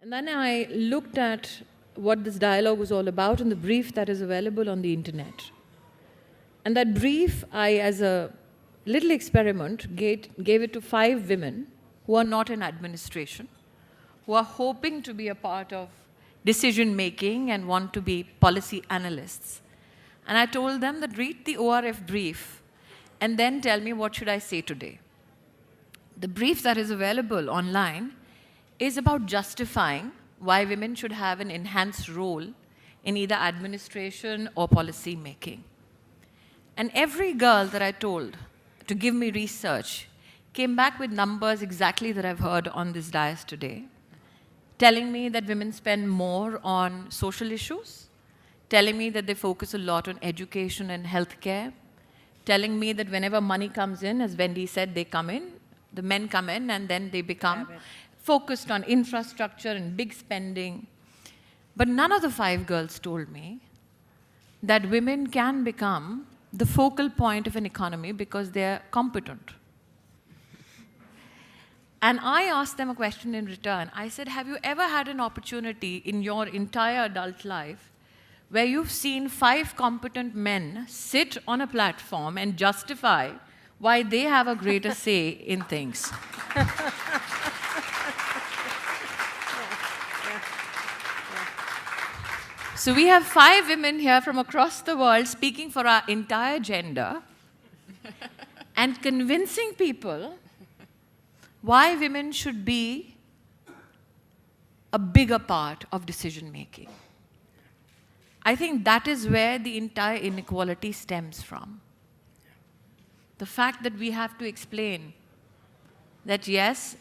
And then I looked at what this dialogue was all about in the brief that is available on the internet. And that brief, I, as a little experiment, gave it to 5 women who are not in administration, who are hoping to be a part of decision-making and want to be policy analysts. And I told them that read the ORF brief and then tell me what should I say today. The brief that is available online is about justifying why women should have an enhanced role in either administration or policy making. And every girl that I told to give me research came back with numbers exactly that I've heard on this dais today, telling me that women spend more on social issues, telling me that they focus a lot on education and healthcare, telling me that whenever money comes in, as Wendy said, they come in, the men come in, and then they become focused on infrastructure and big spending. But none of the 5 girls told me that women can become the focal point of an economy because they're competent. And I asked them a question in return. I said, have you ever had an opportunity in your entire adult life where you've seen 5 competent men sit on a platform and justify why they have a greater say in things? So we have 5 women here from across the world speaking for our entire gender and convincing people why women should be a bigger part of decision-making. I think that is where the entire inequality stems from. The fact that we have to explain that yes,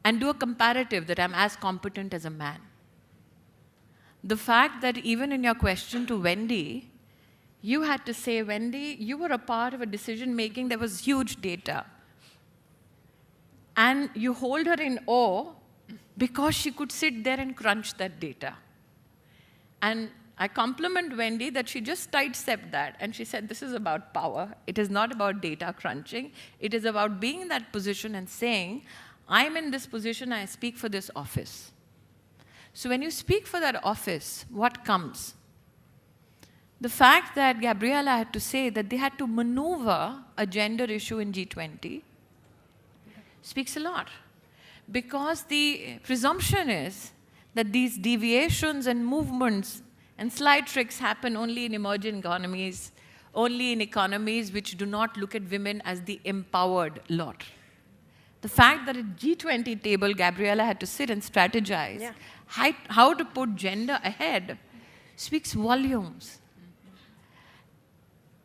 and do a comparative that I'm as competent as a man. The fact that even in your question to Wendy, you had to say, Wendy, you were a part of a decision-making that was huge data. And you hold her in awe because she could sit there and crunch that data. And I compliment Wendy that she just sidestepped that. And she said, this is about power. It is not about data crunching. It is about being in that position and saying, I'm in this position, I speak for this office. So when you speak for that office, what comes? The fact that Gabriela had to say that they had to maneuver a gender issue in G20 speaks a lot. Because the presumption is that these deviations and movements and slide tricks happen only in emerging economies, only in economies which do not look at women as the empowered lot. The fact that at G20 table, Gabriela had to sit and strategize how to put gender ahead speaks volumes.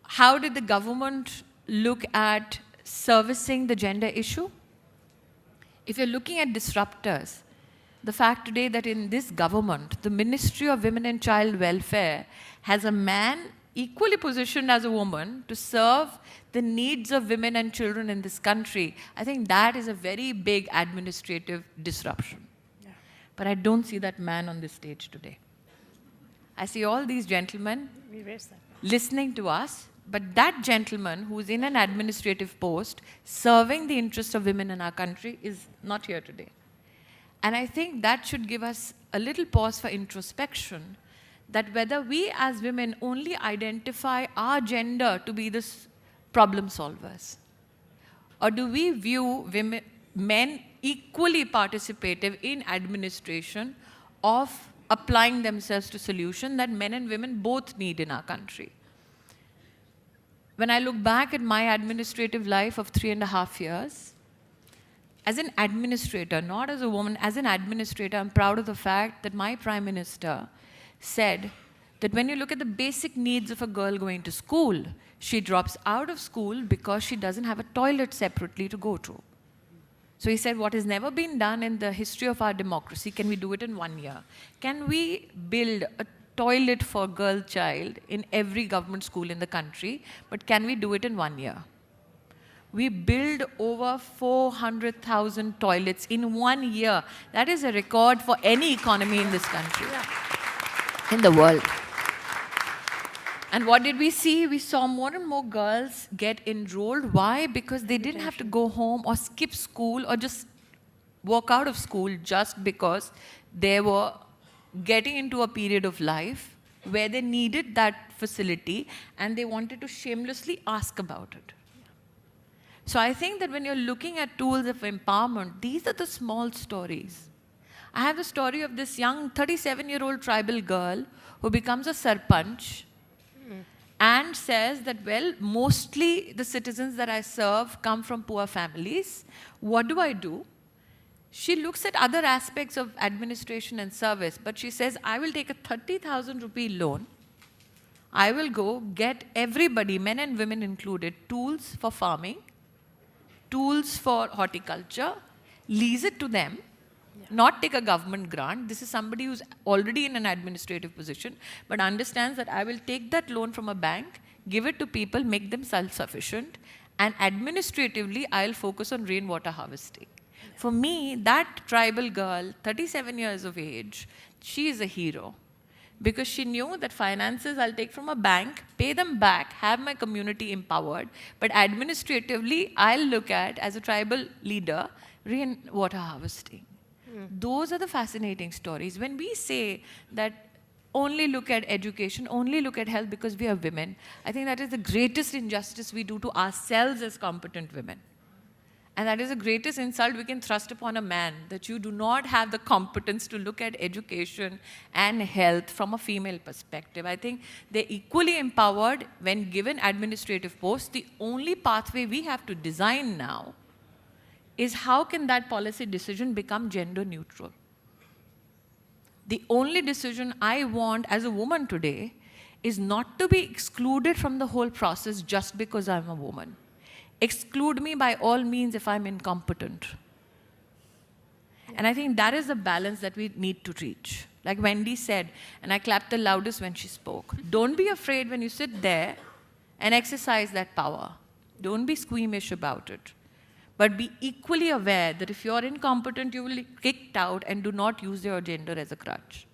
How did the government look at servicing the gender issue? If you're looking at disruptors, the fact today that in this government, the Ministry of Women and Child Welfare has a man equally positioned as a woman to serve the needs of women and children in this country, I think that is a very big administrative disruption. But I don't see that man on this stage today. I see all these gentlemen listening to us, but that gentleman who's in an administrative post serving the interests of women in our country is not here today. And I think that should give us a little pause for introspection, that whether we as women only identify our gender to be the problem solvers, or do we view men equally participative in administration of applying themselves to solutions that men and women both need in our country. When I look back at my administrative life of 3.5 years, as an administrator, not as a woman, as an administrator, I'm proud of the fact that my Prime Minister said that when you look at the basic needs of a girl going to school, she drops out of school because she doesn't have a toilet separately to go to. So he said, what has never been done in the history of our democracy, can we do it in 1 year? Can we build a toilet for a girl child in every government school in the country, but can we do it in 1 year? We build over 400,000 toilets in 1 year. That is a record for any economy in this country, in the world. And what did we see? We saw more and more girls get enrolled. Why? Because they didn't have to go home or skip school or just walk out of school just because they were getting into a period of life where they needed that facility and they wanted to shamelessly ask about it. So I think that when you're looking at tools of empowerment, these are the small stories. I have the story of this young 37-year-old tribal girl who becomes a sarpanch and says that, well, mostly the citizens that I serve come from poor families. What do I do? She looks at other aspects of administration and service, but she says, I will take a 30,000 rupee loan. I will go get everybody, men and women included, tools for farming, tools for horticulture, lease it to them, not take a government grant. This is somebody who's already in an administrative position, but understands that I will take that loan from a bank, give it to people, make them self-sufficient, and administratively, I'll focus on rainwater harvesting. For me, that tribal girl, 37 years of age, she is a hero. Because she knew that finances I'll take from a bank, pay them back, have my community empowered, but administratively, I'll look at, as a tribal leader, rainwater harvesting. Those are the fascinating stories. When we say that only look at education, only look at health because we are women, I think that is the greatest injustice we do to ourselves as competent women. And that is the greatest insult we can thrust upon a man, that you do not have the competence to look at education and health from a female perspective. I think they're equally empowered when given administrative posts. The only pathway we have to design now is how can that policy decision become gender neutral. The only decision I want as a woman today is not to be excluded from the whole process just because I'm a woman. Exclude me by all means if I'm incompetent. And I think that is the balance that we need to reach. Like Wendy said, and I clapped the loudest when she spoke, don't be afraid when you sit there and exercise that power. Don't be squeamish about it. But be equally aware that if you're incompetent, you will be kicked out, and do not use your gender as a crutch.